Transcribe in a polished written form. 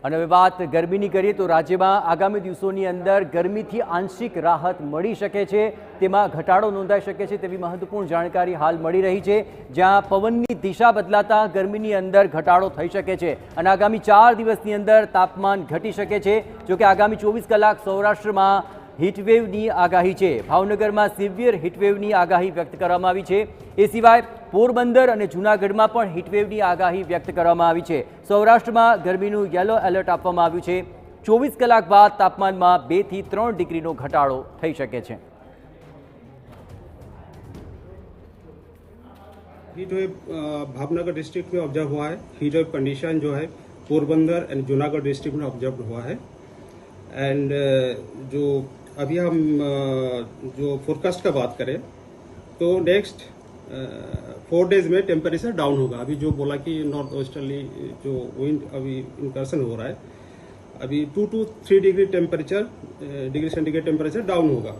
અને હવે વાત ગરમીની કરીએ તો રાજ્યમાં આગામી દિવસોની અંદર ગરમીથી આંશિક રાહત મળી શકે છે, તેમાં ઘટાડો નોંધાઈ શકે છે તેવી મહત્વપૂર્ણ જાણકારી હાલ મળી રહી છે, જ્યાં પવનની દિશા બદલાતા ગરમીની અંદર ઘટાડો થઈ શકે છે અને આગામી 4 દિવસની અંદર તાપમાન ઘટી શકે છે। જોકે આગામી 24 કલાક સૌરાષ્ટ્રમાં હીટવેવની આગાહી છે, ભાવનગરમાં સિવિયર હીટવેવની આગાહી વ્યક્ત કરવામાં આવી છે। એ સિવાય પોરબંદર અને જૂનાગઢમાં પણ હીટવેવની આગાહી વ્યક્ત કરવામાં આવી છે। સૌરાષ્ટ્રમાં ગરમીનું યલો એલર્ટ આપવામાં આવ્યું છે। 24 કલાક બાદ તાપમાનમાં 2 થી 3 ડિગ્રીનો ઘટાડો થઈ શકે છે। हीट वेव भावनगर डिस्ट्रिक्ट में ऑब्जर्व हुआ है। हीट वेव कंडीशन जो है पोरबंदर एंड जूनागढ़ डिस्ट्रिक्ट में ऑब्जर्व हुआ है। एंड जो अभी हम जो फोरकास्ट का बात करें तो नेक्स्ट 4 डेज में टेम्परेचर डाउन होगा। अभी जो बोला कि नॉर्थ वेस्टर्ली जो विंड अभी इंकर्सन हो रहा है, अभी 2 to 3 degree centigrade temperature down होगा।